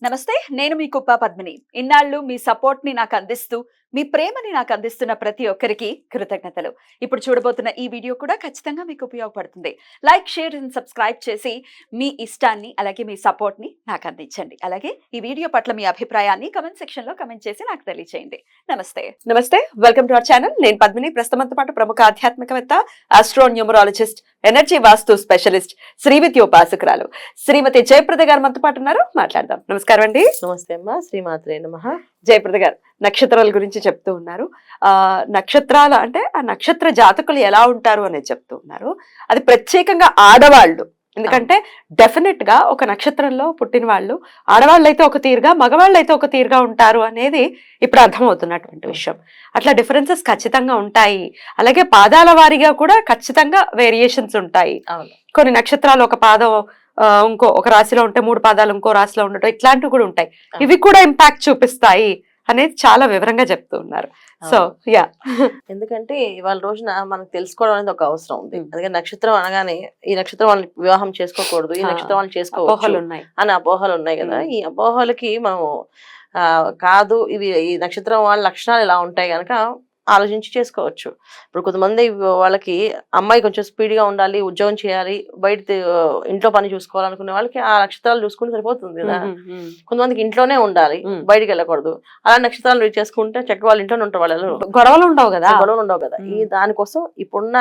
నమస్తే, నేను మీ కుప్ప పద్మిని. ఇన్నాళ్ళు మీ సపోర్ట్ ని నాకు అందిస్తూ, మీ ప్రేమని నాకు అందిస్తున్న ప్రతి ఒక్కరికి కృతజ్ఞతలు. ఇప్పుడు చూడబోతున్న ఈ వీడియో కూడా ఖచ్చితంగా మీకు ఉపయోగపడుతుంది. లైక్, షేర్ అండ్ సబ్స్క్రైబ్ చేసి మీ ఇష్టాన్ని అలాగే మీ సపోర్ట్ ని నాకు అందించండి. అలాగే ఈ వీడియో పట్ల మీ అభిప్రాయాన్ని కమెంట్ సెక్షన్ లో కమెంట్ చేసి నాకు తెలియజేయండి. నమస్తే, వెల్కమ్ టు అవర్ ఛానల్. నేను పద్మిని. ప్రస్తుతంతో పాటు ప్రముఖ ఆధ్యాత్మికవేత్త, ఆస్ట్రో న్యూమరాలజిస్ట్, ఎనర్జీ వాస్తు స్పెషలిస్ట్, శ్రీవిద్యోపాసకురాలు శ్రీమతి జయప్రద గారు మనతో పాటు ఉన్నారు. మాట్లాడదాం. నమస్కారం అండి. నమస్తే అమ్మా. శ్రీమాత్రే నమః. జయప్రద గారు నక్షత్రాల గురించి చెప్తూ ఉన్నారు. నక్షత్రాలు అంటే ఆ నక్షత్ర జాతకులు ఎలా ఉంటారు అనేది చెప్తూ ఉన్నారు. అది ప్రత్యేకంగా ఆడవాళ్ళు. ఎందుకంటే డెఫినెట్ గా ఒక నక్షత్రంలో పుట్టిన వాళ్ళు ఆడవాళ్ళు అయితే ఒక తీరుగా, మగవాళ్ళు అయితే ఒక తీరుగా ఉంటారు అనేది ఇప్పుడు అర్థమవుతున్నటువంటి విషయం. అట్లా డిఫరెన్సెస్ ఖచ్చితంగా ఉంటాయి. అలాగే పాదాల వారీగా కూడా ఖచ్చితంగా వేరియేషన్స్ ఉంటాయి. కొన్ని నక్షత్రాలు ఒక పాదం ఒక రాశిలో ఉంటే 3 పాదాలు ఇంకో రాశిలో ఉండటం, ఇట్లాంటివి కూడా ఉంటాయి. ఇవి కూడా ఇంపాక్ట్ చూపిస్తాయి అనేది చాలా వివరంగా చెప్తూ ఉన్నారు. సో యా, ఎందుకంటే ఇవాళ రోజున మనకు తెలుసుకోవడం అనేది ఒక అవసరం ఉంది. అందుకని నక్షత్రం అనగానే ఈ నక్షత్రం వాళ్ళని వివాహం చేసుకోకూడదు, ఈ నక్షత్రం వాళ్ళని చేసుకోవచ్చు అని అపోహలు ఉన్నాయి కదా. ఈ అపోహలకి మనం కాదు, ఇవి ఈ నక్షత్రం వాళ్ళ లక్షణాలు ఇలా ఉంటాయి కనుక ఆలోచించి చేసుకోవచ్చు. ఇప్పుడు కొంతమంది వాళ్ళకి అమ్మాయి కొంచెం స్పీడ్గా ఉండాలి, ఉద్యోగం చేయాలి, బయట ఇంట్లో పని చూసుకోవాలనుకునే వాళ్ళకి ఆ నక్షత్రాలు చూసుకుంటే సరిపోతుంది కదా. కొంతమందికి ఇంట్లోనే ఉండాలి, బయటికి వెళ్ళకూడదు. అలా నక్షత్రాలు రీచ్ చేసుకుంటే చక్కగా వాళ్ళ ఇంట్లోనే ఉంటారు. వాళ్ళు గొడవలు ఉండవు కదా. ఈ దానికోసం ఇప్పుడున్న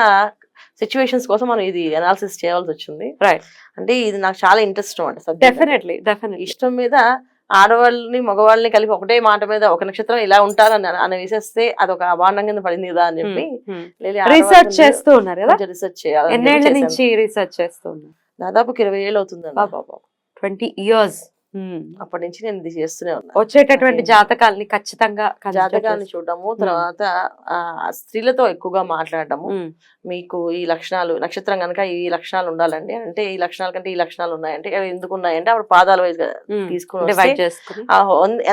సిచ్యువేషన్స్ కోసం మనం ఇది అనాలిసిస్ చేయాల్సి వచ్చింది. అంటే ఇది నాకు చాలా ఇంట్రెస్ట్ అనమాట. డెఫినెట్లీ ఇష్టం మీద ఆడవాళ్ళని మగవాళ్ళని కలిపి ఒకటే మాట మీద ఒక నక్షత్రం ఇలా ఉంటారని అని వేసేస్తే అదొక అభాండం కింద పడింది కదా అని చెప్పి రీసెర్చ్ చేస్తూ ఉన్నారు కదా. రీసెర్చ్ చేయాలి. ఎన్నేళ్ల నుంచి రీసెర్చ్ చేస్తూ ఉన్నారు? దాదాపు 20 ఏళ్ళు అవుతుంది. 20 years. అప్పటి నుంచి నేను ఇది చేస్తూనే ఉన్నా. వచ్చేటటువంటి జాతకాలని ఖచ్చితంగా జాతకాన్ని చూడటము, తర్వాత స్త్రీలతో ఎక్కువగా మాట్లాడటము. మీకు ఈ లక్షణాలు, నక్షత్రం కనుక ఈ లక్షణాలు ఉండాలండి అంటే ఈ లక్షణాల కంటే ఈ లక్షణాలు ఉన్నాయంటే ఎందుకు ఉన్నాయంటే అప్పుడు పాదాల వైజ్ తీసుకుని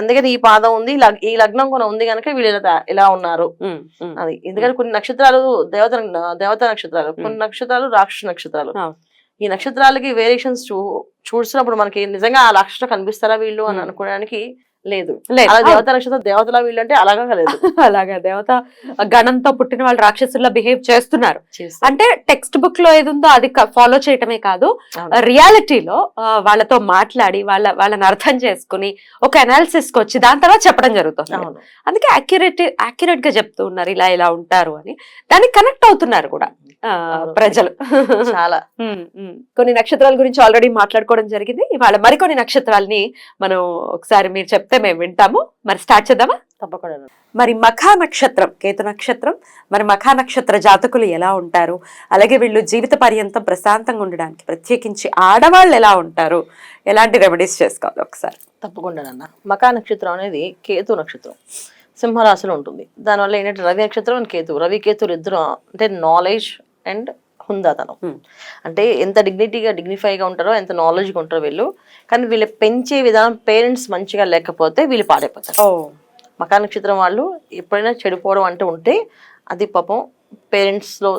ఎందుకంటే ఈ పాదం ఉంది, ఈ లగ్నం కూడా ఉంది కనుక వీళ్ళు ఇలా ఉన్నారు అది. ఎందుకంటే కొన్ని నక్షత్రాలు దేవత నక్షత్రాలు, కొన్ని నక్షత్రాలు రాక్షస నక్షత్రాలు. ఈ నక్షత్రాలకి వేరియేషన్స్ చూసినప్పుడు మనకి నిజంగా ఆ లక్షణం కనిపిస్తారా వీళ్ళు అని అనుకోవడానికి లేదు. అలా దేవత నక్షత్రం దేవతలా వీళ్ళు అంటే అలాగా లేదు. అలాగా దేవత గణంతో పుట్టిన వాళ్ళు రాక్షసుల్లా బిహేవ్ చేస్తున్నారు అంటే టెక్స్ట్ బుక్ లో ఏది ఉందో అది ఫాలో చేయటమే కాదు, రియాలిటీలో వాళ్ళతో మాట్లాడి వాళ్ళని అర్థం చేసుకుని ఒక అనాలిసిస్ కి వచ్చి దాని తర్వాత చెప్పడం జరుగుతుంది. అందుకే యాక్యురేట్ గా చెప్తూ ఉన్నారు ఇలా ఇలా ఉంటారు అని. దానికి కనెక్ట్ అవుతున్నారు కూడా ప్రజలు చాలా. కొన్ని నక్షత్రాల గురించి ఆల్రెడీ మాట్లాడుకోవడం జరిగింది. ఇవాళ మరికొన్ని నక్షత్రాలని మనం ఒకసారి మీరు చెప్తే మేము వింటాము. మరి స్టార్ట్ చేద్దామా? తప్పకుండా. మరి మఖా నక్షత్రం, కేతు నక్షత్రం, మరి మఖా నక్షత్ర జాతకులు ఎలా ఉంటారు, అలాగే వీళ్ళు జీవిత పర్యంతం ప్రశాంతంగా ఉండడానికి ప్రత్యేకించి ఆడవాళ్ళు ఎలా ఉంటారు, ఎలాంటి రెమెడీస్ చేసుకోవాలి ఒకసారి? తప్పకుండా అన్న. మఖా నక్షత్రం అనేది కేతు నక్షత్రం, సింహరాశిలో ఉంటుంది. దానివల్ల ఏంటంటే రవి నక్షత్రం అండ్ కేతు, రవి కేతులు ఇద్దరు అంటే నాలెడ్జ్ అండ్ హుందాతనం. అంటే ఎంత డిగ్నిఫైగా ఉంటారో, ఎంత నాలెడ్జ్గా ఉంటారో వీళ్ళు. కానీ వీళ్ళు పెంచే విధానం పేరెంట్స్ మంచిగా లేకపోతే వీళ్ళు పాడైపోతారు. మఖా నక్షత్రం వాళ్ళు ఎప్పుడైనా చెడిపోవడం అంటూ ఉంటే అది పాపం పేరెంట్స్లో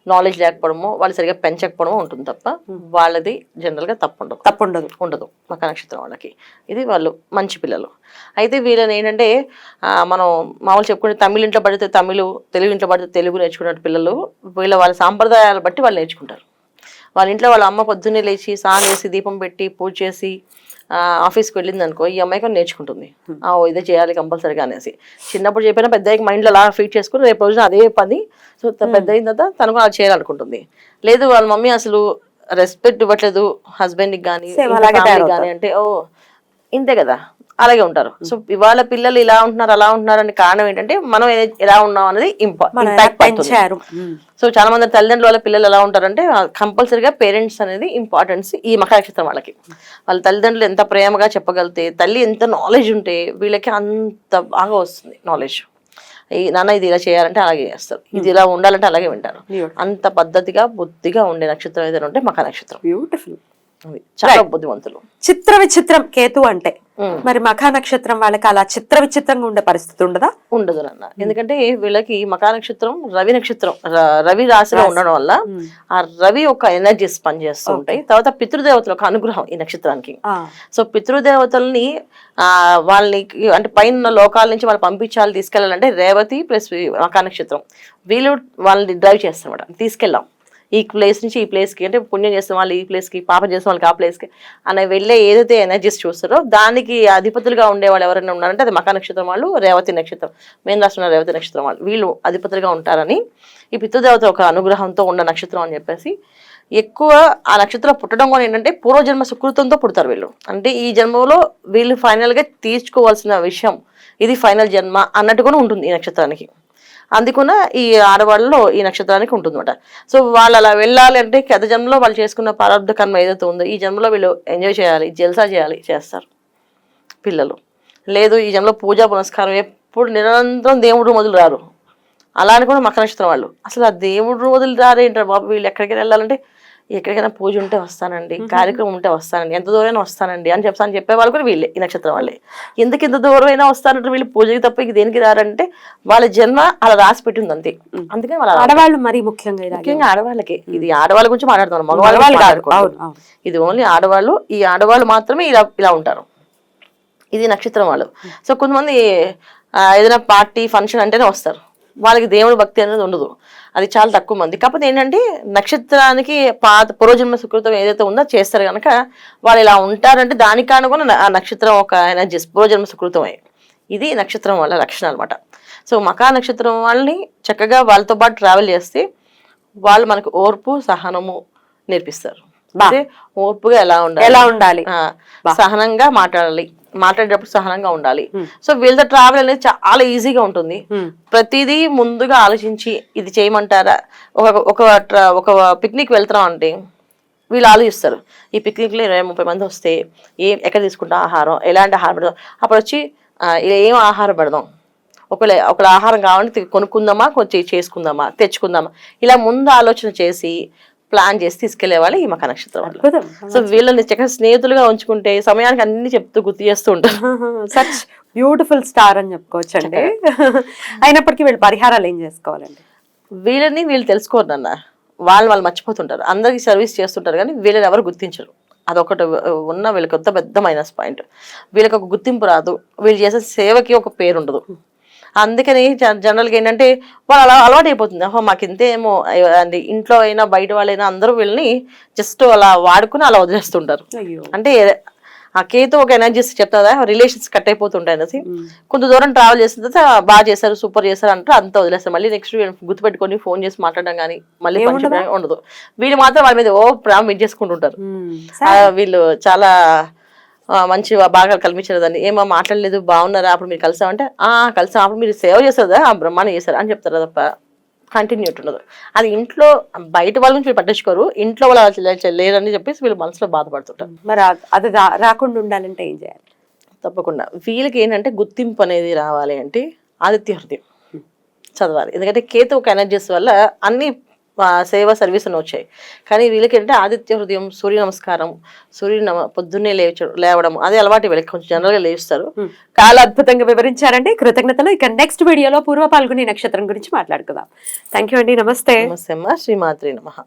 నాలెడ్జ్ లేకపోవడమో, వాళ్ళు సరిగా పెంచకపోవడమో ఉంటుంది తప్ప వాళ్ళది జనరల్గా తప్పు ఉండదు మఖా నక్షత్రం వాళ్ళకి. ఇది వాళ్ళు మంచి పిల్లలు. అయితే వీళ్ళని ఏంటంటే మనం మామూలు చెప్పుకుంటే తమిళ ఇంట్లో పడితే తమిళ్, తెలుగు ఇంట్లో పడితే తెలుగు నేర్చుకున్న పిల్లలు వాళ్ళ సాంప్రదాయాలు బట్టి వాళ్ళు నేర్చుకుంటారు. వాళ్ళ ఇంట్లో వాళ్ళ అమ్మ పొద్దున్నే లేచి స్నానం చేసి దీపం పెట్టి పూజ చేసి ఆఫీస్కి వెళ్ళింది అనుకో, ఈ అమ్మాయి కూడా నేర్చుకుంటుంది ఇదే చేయాలి కంపల్సరీగా అనేసి. చిన్నప్పుడు చెప్పినా పెద్దకి మైండ్లో అలా ఫీట్ చేసుకుని రేపు రోజున అదే పని. సో పెద్ద అయిన తర్వాత తనకు అలా చేయాలనుకుంటుంది. లేదు వాళ్ళ మమ్మీ అసలు రెస్పెక్ట్ ఇవ్వట్లేదు హస్బెండ్కి కానీ కానీ అంటే ఇంతే కదా, అలాగే ఉంటారు. సో ఇవాళ పిల్లలు ఇలా ఉంటున్నారు అలా ఉంటున్నారు అనే కారణం ఏంటంటే మనం ఎలా ఉన్నాం అనేది ఇంపార్టెంట్. సో చాలా మంది తల్లిదండ్రుల వాళ్ళ పిల్లలు ఎలా ఉంటారంటే కంపల్సరీగా పేరెంట్స్ అనేది ఇంపార్టెన్స్. ఈ మఖా నక్షత్రం వాళ్ళకి వాళ్ళ తల్లిదండ్రులు ఎంత ప్రేమగా చెప్పగలిగితే, తల్లి ఎంత నాలెడ్జ్ ఉంటే వీళ్ళకి అంత బాగా వస్తుంది నాలెడ్జ్. నాన్న ఇది ఇలా చేయాలంటే అలాగే చేస్తారు, ఇది ఇలా ఉండాలంటే అలాగే వింటారు. అంత పద్ధతిగా బుద్ధిగా ఉండే నక్షత్రం ఏదైనా ఉంటే మఖా నక్షత్రం. బ్యూటిఫుల్, చాలా బుద్ధివంతులు. చిత్ర విచిత్రం కేతు అంటే మరి మఖా నక్షత్రం వాళ్ళకి అలా చిత్ర విచిత్రంగా ఉండే పరిస్థితి ఉండదా? ఉండదు నాన్న. ఎందుకంటే వీళ్ళకి మకా నక్షత్రం రవి నక్షత్రం రవి రాశిలో ఉండడం వల్ల ఆ రవి ఒక ఎనర్జీస్ పనిచేస్తూ ఉంటాయి. తర్వాత పితృదేవతల ఒక అనుగ్రహం ఈ నక్షత్రానికి. సో పితృదేవతల్ని వాళ్ళని అంటే పైన లోకాల నుంచి వాళ్ళు పంపించాలి, తీసుకెళ్ళాలంటే రేవతి ప్లస్ మకా నక్షత్రం వీళ్ళు వాళ్ళని డ్రైవ్ చేస్తారన్నమాట. తీసుకెళ్ళాం ఈ ప్లేస్ నుంచి ఈ ప్లేస్కి, అంటే పుణ్యం చేసిన వాళ్ళు ఈ ప్లేస్కి, పాపం చేసిన వాళ్ళకి ఆ ప్లేస్కి అనే వెళ్ళే ఏదైతే ఎనర్జీస్ చూస్తారో దానికి అధిపతులుగా ఉండేవాళ్ళు ఎవరైనా ఉన్నారంటే అది మకా నక్షత్రం వాళ్ళు, రేవతి నక్షత్రం, మెయిన్ రాష్ట్రంలో రేవతి నక్షత్రం వాళ్ళు, వీళ్ళు అధిపతులుగా ఉంటారని ఈ పితృదేవత ఒక అనుగ్రహంతో ఉన్న నక్షత్రం అని చెప్పేసి ఎక్కువ ఆ నక్షత్రం పుట్టడం కూడా ఏంటంటే పూర్వజన్మ సుకృతంతో పుడతారు వీళ్ళు. అంటే ఈ జన్మలో వీళ్ళు ఫైనల్గా తీర్చుకోవాల్సిన విషయం ఇది ఫైనల్ జన్మ అన్నట్టు కూడా ఉంటుంది ఈ నక్షత్రానికి. అందుకున్న ఈ ఆడవాళ్ళలో ఈ నక్షత్రానికి ఉంటుందన్నమాట. సో వాళ్ళు అలా వెళ్ళాలి అంటే గత జన్మలో వాళ్ళు చేసుకున్న ప్రారంభ కర్మ ఏదైతే ఉందో ఈ జన్మలో వీళ్ళు ఎంజాయ్ చేయాలి, జల్సా చేయాలి, చేస్తారు పిల్లలు. లేదు ఈ జన్మలో పూజా పునస్కారం ఎప్పుడు నిరంతరం దేవుడు మొదలు రారు. అలా అని కూడా మకర నక్షత్రం వాళ్ళు అసలు ఆ దేవుడు వదిలి రారేంటారు బాబు, వీళ్ళు ఎక్కడికైనా వెళ్ళాలంటే ఎక్కడికైనా పూజ ఉంటే వస్తానండి, కార్యక్రమం ఉంటే వస్తానండి, ఎంత దూరమైనా వస్తానండి అని చెప్పే వాళ్ళు కూడా వీళ్ళే ఈ నక్షత్రం వాళ్ళే. ఎందుకు ఇంత దూరమైనా వస్తానంటే వీళ్ళు పూజకి తప్ప ఇక దేనికి రారంటే వాళ్ళ జన్మ అలా రాసి పెట్టింది అంతే. అందుకని వాళ్ళ ఆడవాళ్ళు మరి ముఖ్యంగా ఆడవాళ్ళకి, ఇది ఆడవాళ్ళ గురించి మాట్లాడుతున్నాం, మగవాళ్ళు కాదు, ఇది ఓన్లీ ఆడవాళ్ళు. ఈ ఆడవాళ్ళు మాత్రమే ఇలా ఉంటారు. ఇది నక్షత్రం వాళ్ళు. సో కొంతమంది ఏదైనా పార్టీ ఫంక్షన్ అంటేనే వస్తారు, వాళ్ళకి దేవుడు భక్తి అనేది ఉండదు, అది చాలా తక్కువ మంది. కాకపోతే ఏంటంటే నక్షత్రానికి పూర్వజన్మ సుకృతం ఏదైతే ఉందో చేస్తారు కనుక వాళ్ళు ఇలా ఉంటారంటే దానికి కానుకొని ఆ నక్షత్రం ఒక ఎనర్జీస్ పూర్వజన్మ సుకృతమే. ఇది నక్షత్రం వాళ్ళ లక్షణం అనమాట. సో మకా నక్షత్రం వాళ్ళని చక్కగా వాళ్ళతో పాటు ట్రావెల్ చేస్తే వాళ్ళు మనకు ఓర్పు సహనము నేర్పిస్తారు. అంటే ఓర్పుగా ఎలా ఉండాలి, సహనంగా మాట్లాడేటప్పుడు సహనంగా ఉండాలి. సో వీళ్ళతో ట్రావెల్ అనేది చాలా ఈజీగా ఉంటుంది. ప్రతిదీ ముందుగా ఆలోచించి ఇది చేయమంటారా, ఒక పిక్నిక్ వెళ్తున్నాం అంటే వీళ్ళు ఆలోచిస్తారు ఈ పిక్నిక్ లో 20-30 మంది వస్తే ఎక్కడ తీసుకుంటాం ఆహారం, ఎలాంటి ఆహారం పెడదాం, అప్పుడు వచ్చి ఏం ఆహారం పెడదాం, ఒకవేళ ఆహారం కావాలంటే కొనుక్కుందామా, కొంచెం చేసుకుందామా, తెచ్చుకుందామా, ఇలా ముందు ఆలోచన చేసి ప్లాన్ చేసి తీసుకెళ్లే వాళ్ళు ఈ మకా నక్షత్రం వాళ్ళు. సో వీళ్ళని చక్కగా స్నేహితులుగా ఉంచుకుంటే సమయానికి అన్ని చెప్తూ గుర్తు చేస్తూ ఉంటారు. సచ్ బ్యూటిఫుల్ స్టార్ అని చెప్పుకోవచ్చు అండి. అయినప్పటికీ వీళ్ళు పరిహారాలు ఏం చేసుకోవాలండి? వీళ్ళు తెలుసుకోరు అన్న, వాళ్ళు మర్చిపోతుంటారు, అందరికి సర్వీస్ చేస్తుంటారు కానీ వీళ్ళని ఎవరు గుర్తించరు. అదొకటి ఉన్న వీళ్ళకి కొత్త పెద్ద మైనస్ పాయింట్. వీళ్ళకి ఒక గుర్తింపు రాదు, వీళ్ళు చేసే సేవకి ఒక పేరు ఉండదు. అందుకని జనరల్గా ఏంటంటే వాళ్ళు అలా అలవాటు అయిపోతుంది. మాకు ఇంతేమో అండి, ఇంట్లో అయినా బయట వాళ్ళైనా అందరూ వీళ్ళని జస్ట్ అలా వాడుకుని అలా వదిలేస్తుంటారు. అంటే ఆ కేతో ఒక ఎనర్జీస్ చెప్తుందా రిలేషన్స్ కట్ అయిపోతుంటాయి అనేసి కొంత దూరం ట్రావెల్ చేసిన తర్వాత బాగా చేశారు, సూపర్ చేశారు అంటారు, అంతా వదిలేస్తారు. మళ్ళీ నెక్స్ట్ గుర్తుపెట్టుకొని ఫోన్ చేసి మాట్లాడడం కానీ మళ్ళీ ఉండదు. వీళ్ళు మాత్రం వాళ్ళ మీద ప్రేమ చేసుకుంటుంటారు. వీళ్ళు చాలా మంచి బాగా కల్పించారు దాన్ని, ఏమో మాట్లాడలేదు బాగున్నారా, అప్పుడు మీరు కలిసామంటే కలిసాం, అప్పుడు మీరు సేవ చేస్తారు బ్రహ్మాండం చేశారు అని చెప్తారు తప్ప కంటిన్యూటీ ఉండదు. అది ఇంట్లో బయట వాళ్ళ నుంచి పట్టించుకోరు, ఇంట్లో వాళ్ళు లేరని చెప్పేసి వీళ్ళు మనసులో బాధపడుతుంటారు. మరి అది రాకుండా ఉండాలంటే ఏం చేయాలి? తప్పకుండా వీళ్ళకి ఏంటంటే గుర్తింపు అనేది రావాలి అంటే ఆదిత్య హృదయం చదవాలి. ఎందుకంటే కేతు ఒక ఎనర్జీస్ వల్ల అన్ని సేవ సర్వీస్ అని వచ్చాయి. కానీ వీళ్ళకి ఏంటంటే ఆదిత్య హృదయం, సూర్య నమస్కారం, పొద్దున్నే లేవడం అదే అలవాటు వీళ్ళకి, కొంచెం జనరల్ గా లేస్తారు. చాలా అద్భుతంగా వివరించారండి, కృతజ్ఞతలు. ఇక నెక్స్ట్ వీడియోలో పూర్వ పాల్గొని నక్షత్రం గురించి మాట్లాడుకుందాం. థ్యాంక్ యూ అండి, నమస్తే. నమస్తే అమ్మ, శ్రీమాత్రి నమః.